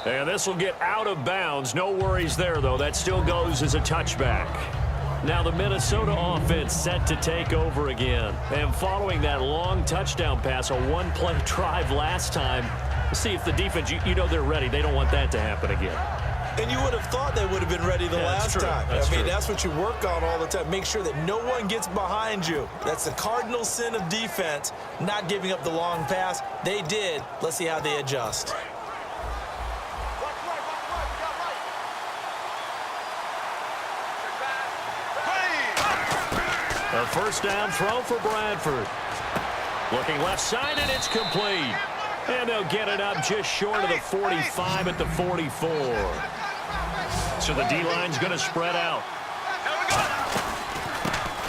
And this will get out of bounds. No worries there, though. That still goes as a touchback. Now the Minnesota offense set to take over again. And following that long touchdown pass, a one-play drive last time, see if the defense, you know they're ready. They don't want that to happen again. And you would have thought they would have been ready the last time. I mean, that's what you work on all the time. Make sure that no one gets behind you. That's the cardinal sin of defense, not giving up the long pass. They did. Let's see how they adjust. A first down throw for Bradford. Looking left side, and it's complete. And they'll get it up just short of the 45 at the 44. So the D-line's going to spread out.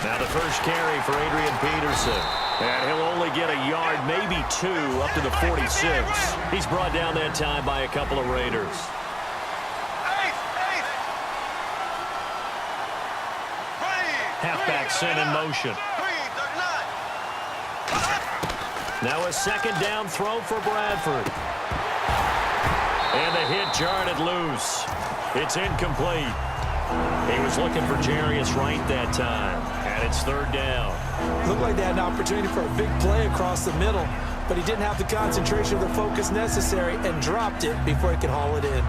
Now the first carry for Adrian Peterson. And he'll only get a yard, maybe two, up to the 46. He's brought down that time by a couple of Raiders. Halfback sent in motion. Now a second down throw for Bradford. And the hit jarred it loose. It's incomplete. He was looking for Jarius Wright that time. And it's third down. Looked like they had an opportunity for a big play across the middle, but he didn't have the concentration or the focus necessary and dropped it before he could haul it in.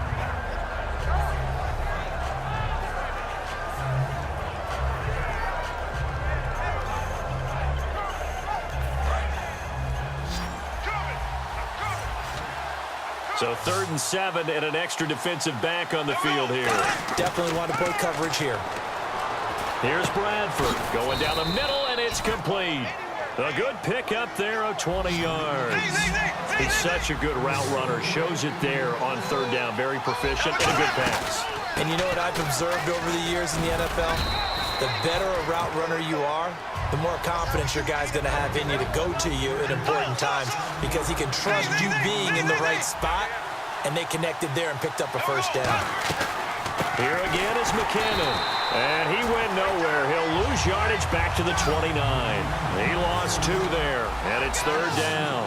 So 3rd and 7 and an extra defensive back on the field here. Definitely want to play coverage here. Here's Bradford going down the middle, and it's complete. A good pick up there of 20 yards. He's such a good route runner. Shows it there on 3rd down. Very proficient and a good pass. And you know what I've observed over the years in the NFL? The better a route runner you are, the more confidence your guy's going to have in you to go to you at important times because he can trust you being in the right spot, and they connected there and picked up a first down. Here again is McKinnon, and he went nowhere. He'll lose yardage back to the 29. He lost 2 there, and it's 3rd down.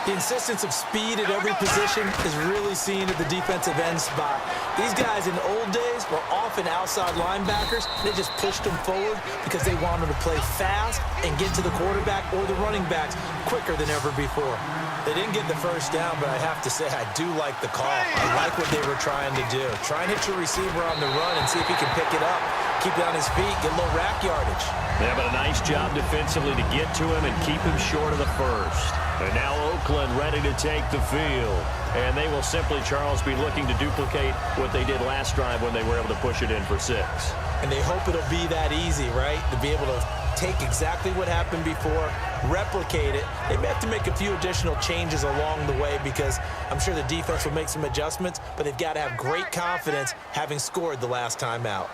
The insistence of speed at every position is really seen at the defensive end spot. These guys in the old days were often outside linebackers. They just pushed them forward because they wanted to play fast and get to the quarterback or the running backs quicker than ever before. They didn't get the first down, but I have to say I do like the call. I like what they were trying to do. Try and hit your receiver on the run and see if he can pick it up, keep it on his feet, get a little rack yardage. Yeah, but a nice job defensively to get to him and keep him short of the first. And now Oakland ready to take the field. And they will simply, Charles, be looking to duplicate what they did last drive when they were able to push it in for 6. And they hope it'll be that easy, right? To be able to take exactly what happened before, replicate it. They may have to make a few additional changes along the way because I'm sure the defense will make some adjustments, but they've got to have great confidence having scored the last time out.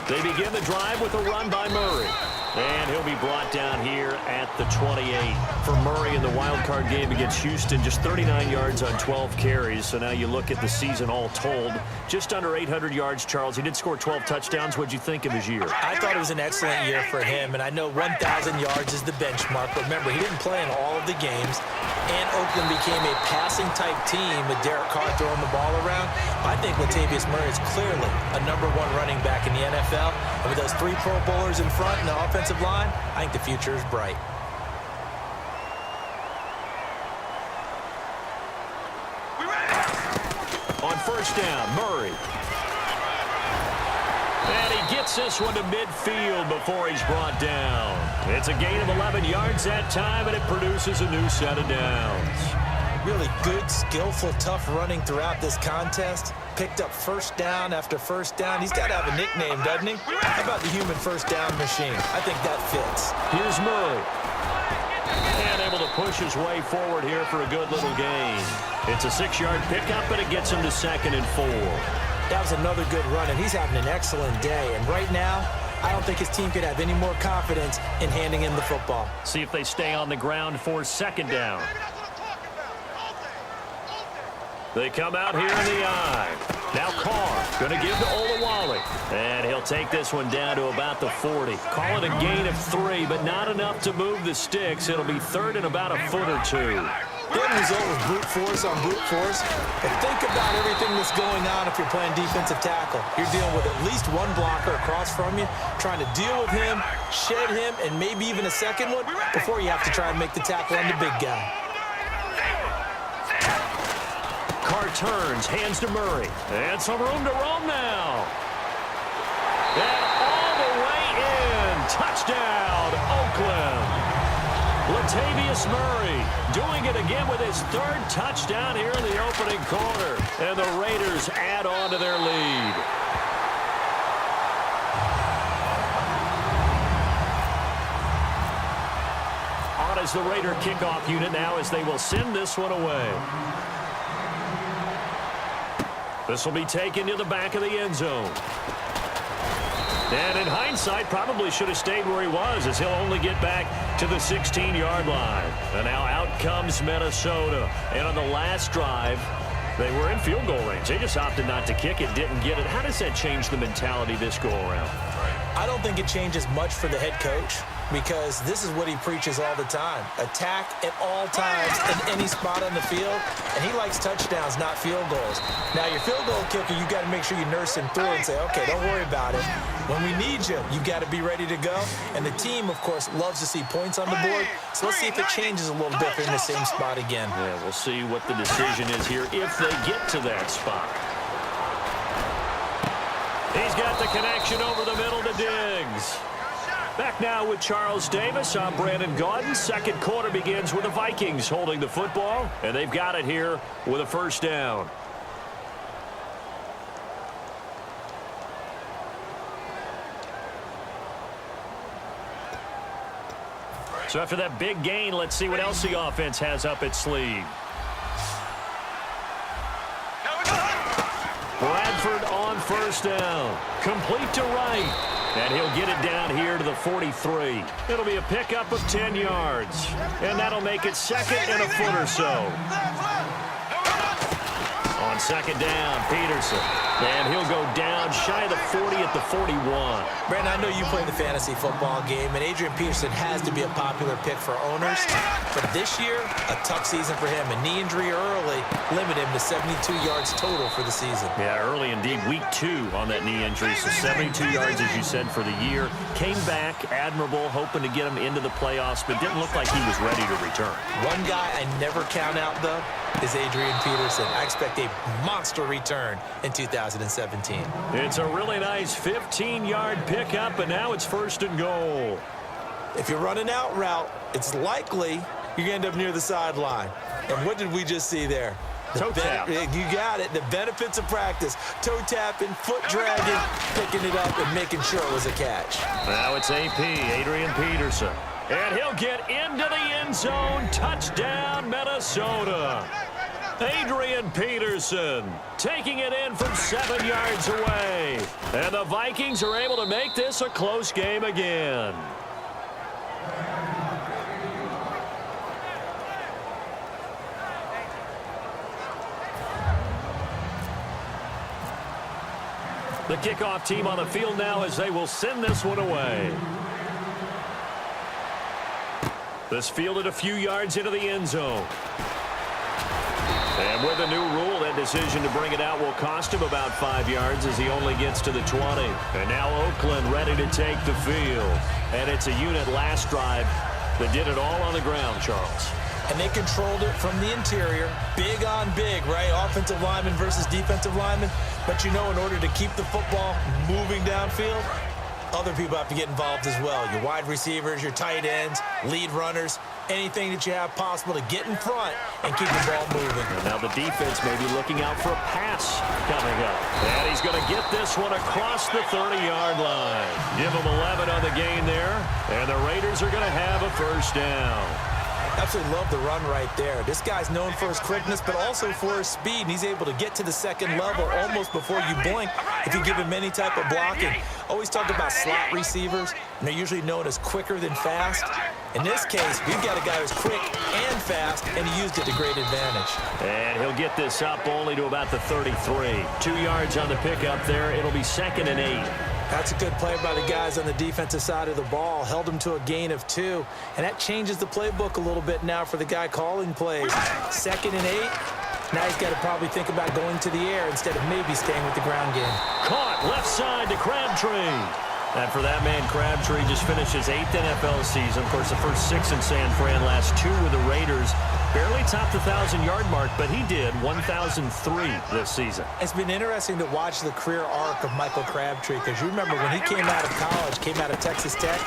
They begin the drive with a run by Murray. And he'll be brought down here at the 28. For Murray in the wild card game against Houston, just 39 yards on 12 carries. So now you look at the season all told, just under 800 yards, Charles. He did score 12 touchdowns. What'd you think of his year? I thought it was an excellent year for him, and I know 1,000 yards is the benchmark. But remember, he didn't play in all of the games, and Oakland became a passing-type team with Derek Carr throwing the ball around. I think Latavius Murray is clearly a #1 running back in the NFL. And with those 3 Pro Bowlers in front and the offensive line, I think the future is bright. On first down, Murray. And he gets this one to midfield before he's brought down. It's a gain of 11 yards that time, and it produces a new set of downs. Really good, skillful, tough running throughout this contest. Picked up first down after first down. He's got to have a nickname, doesn't he? How about the human first down machine? I think that fits. Here's Murray. And able to push his way forward here for a good little gain. It's a 6-yard pickup, but it gets him to 2nd and 4. That was another good run, and he's having an excellent day. And right now, I don't think his team could have any more confidence in handing him the football. See if they stay on the ground for 2nd down. They come out here in the eye. Now Carr going to give to Olawale. And he'll take this one down to about the 40. Call it a gain of 3, but not enough to move the sticks. It'll be third and about a foot or two. The end result was brute force on brute force. But think about everything that's going on if you're playing defensive tackle. You're dealing with at least one blocker across from you, trying to deal with him, shed him, and maybe even a second one before you have to try and make the tackle on the big guy. Carr turns, hands to Murray. And some room to roam now. And all the way in. Touchdown, Oakland. Latavius Murray doing it again with his third touchdown here in the opening quarter. And the Raiders add on to their lead. On is the Raider kickoff unit now as they will send this one away. This will be taken to the back of the end zone. And in hindsight, probably should have stayed where he was, as he'll only get back to the 16-yard line. And now out comes Minnesota. And on the last drive, they were in field goal range. They just opted not to kick it, didn't get it. How does that change the mentality this go-around? I don't think it changes much for the head coach, because this is what he preaches all the time. Attack at all times in any spot on the field, and he likes touchdowns, not field goals. Now, your field goal kicker, you got to make sure you nurse him through and say, okay, don't worry about it. When we need you, you got to be ready to go. And the team, of course, loves to see points on the board, so let's see if it changes a little bit if they're in the same spot again. Yeah, we'll see what the decision is here if they get to that spot. He's got the connection over the middle to Diggs. Back now with Charles Davis. I'm Brandon Gaudin. Second quarter begins with the Vikings holding the football, and they've got it here with a first down. So after that big gain, let's see what else the offense has up its sleeve. Bradford on first down. Complete to Wright. And he'll get it down here to the 43. It'll be a pickup of 10 yards. And that'll make it second and a foot or so. On second down, Peterson. And he'll go down shy of the 40 at the 41. Brandon, I know you play the fantasy football game, and Adrian Peterson has to be a popular pick for owners. But this year, a tough season for him. A knee injury early limited him to 72 yards total for the season. Yeah, early indeed. Week 2 on that knee injury. So 72 yards, as you said, for the year. Came back admirable, hoping to get him into the playoffs, but didn't look like he was ready to return. One guy I never count out, though, is Adrian Peterson. I expect a monster return in 2017. It's a really nice 15-yard pickup, and now it's first and goal. If you're running out route, it's likely you're going to end up near the sideline. And what did we just see there? Toe tap. You got it. The benefits of practice. Toe tapping, foot dragging, picking it up, and making sure it was a catch. Now it's AP, Adrian Peterson. And he'll get into the end zone. Touchdown, Minnesota. Adrian Peterson taking it in from 7 yards away. And the Vikings are able to make this a close game again. The kickoff team on the field now as they will send this one away. This fielded a few yards into the end zone. And with a new rule, that decision to bring it out will cost him about 5 yards as he only gets to the 20. And now Oakland ready to take the field. And it's a unit last drive that did it all on the ground, Charles. And they controlled it from the interior. Big on big, right? Offensive lineman versus defensive lineman. But you know, in order to keep the football moving downfield, other people have to get involved as well. Your wide receivers, your tight ends, lead runners, anything that you have possible to get in front and keep the ball moving. And now the defense may be looking out for a pass coming up. And he's going to get this one across the 30-yard line. Give him 11 on the gain there. And the Raiders are going to have a first down. Absolutely love the run right there. This guy's known for his quickness, but also for his speed. And he's able to get to the second level almost before you blink if you give him any type of blocking. Always talk about slot receivers, and they're usually known as quicker than fast. In this case, we've got a guy who's quick and fast, and he used it to great advantage. And he'll get this up only to about the 33. 2 yards on the pickup there. It'll be 2nd and 8. That's a good play by the guys on the defensive side of the ball. Held him to a gain of 2. And that changes the playbook a little bit now for the guy calling plays. 2nd and 8. Now he's got to probably think about going to the air instead of maybe staying with the ground game. Caught left side to Crabtree. And for that man, Crabtree just finished his 8th NFL season. Of course, the first 6 in San Fran, last 2 with the Raiders. Barely topped the 1,000-yard mark, but he did 1,003 this season. It's been interesting to watch the career arc of Michael Crabtree, because you remember when he came out of college, came out of Texas Tech,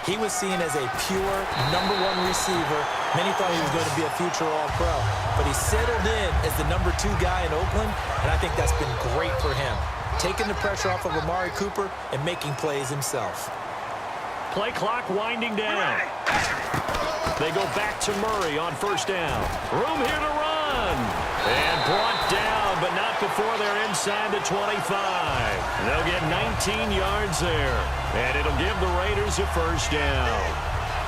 he was seen as a pure #1 receiver. Many thought he was going to be a future All-Pro. But he settled in as the #2 guy in Oakland, and I think that's been great for him. Taking the pressure off of Amari Cooper and making plays himself. Play clock winding down. They go back to Murray on 1st down. Room here to run. And brought down, but not before they're inside the 25. They'll get 19 yards there. And it'll give the Raiders a 1st down.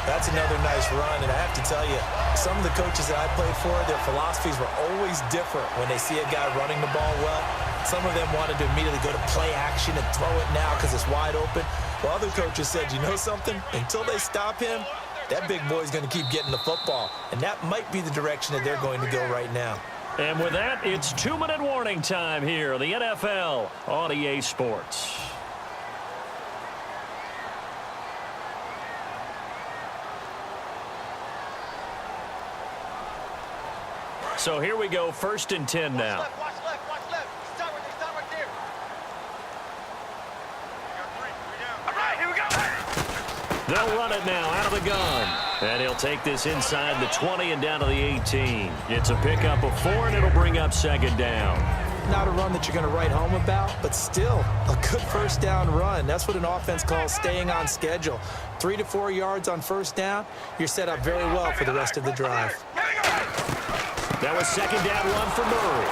That's another nice run, and I have to tell you, some of the coaches that I played for, their philosophies were always different when they see a guy running the ball well. Some of them wanted to immediately go to play action and throw it now because it's wide open. While other coaches said, you know something? Until they stop him, that big boy's going to keep getting the football. And that might be the direction that they're going to go right now. And with that, it's 2-minute warning time here on the NFL on EA Sports. So here we go, 1st and 10 now. Watch left. Stop right there. All right, here we go. They'll run it now out of the gun. And he'll take this inside the 20 and down to the 18. It's a pickup of 4, and it'll bring up 2nd down. Not a run that you're going to write home about, but still a good 1st down run. That's what an offense calls staying on schedule. 3 to 4 yards on 1st down, you're set up very well for the rest of the drive. That was 2nd down run for Murray.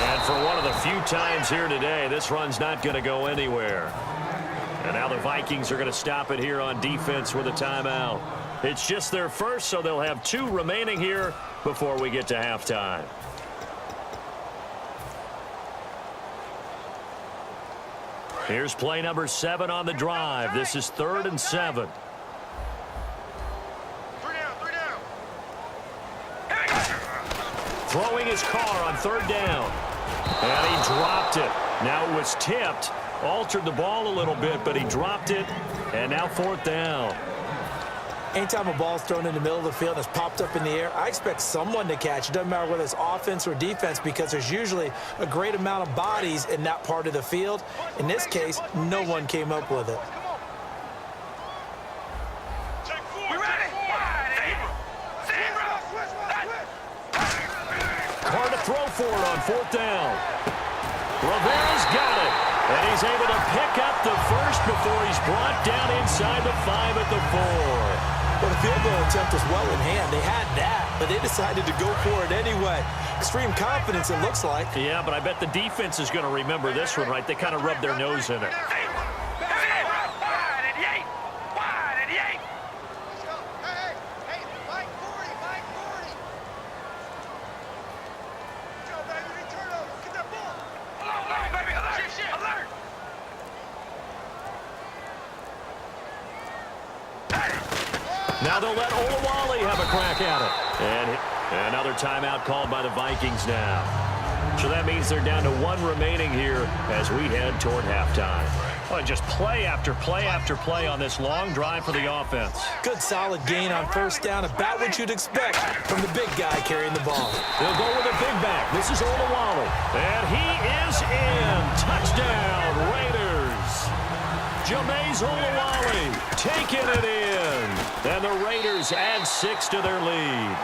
And for one of the few times here today, this run's not going to go anywhere. And now the Vikings are going to stop it here on defense with a timeout. It's just their first, so they'll have 2 remaining here before we get to halftime. Here's play number 7 on the drive. This is 3rd and 7. Throwing his car on 3rd down. And he dropped it. Now it was tipped. Altered the ball a little bit, but he dropped it. And now 4th down. Anytime a ball's thrown in the middle of the field and it's popped up in the air, I expect someone to catch. It doesn't matter whether it's offense or defense, because there's usually a great amount of bodies in that part of the field. In this case, no one came up with it. Hard to throw for it on 4th down. Rivera's got it. And he's able to pick up the 1st before he's brought down inside the 5 at the 4. Well, the field goal attempt was well in hand. They had that, but they decided to go for it anyway. Extreme confidence, it looks like. Yeah, but I bet the defense is going to remember this one, right? They kind of rubbed their nose in it. Now they'll let Olawale have a crack at it. And another timeout called by the Vikings now. So that means they're down to 1 remaining here as we head toward halftime. Oh, just play after play after play on this long drive for the offense. Good solid gain on 1st down, about what you'd expect from the big guy carrying the ball. They'll go with a big back. This is Olawale. And he is in. Touchdown, Raiders. Jameis Olawale taking it in. And the Raiders add 6 to their lead.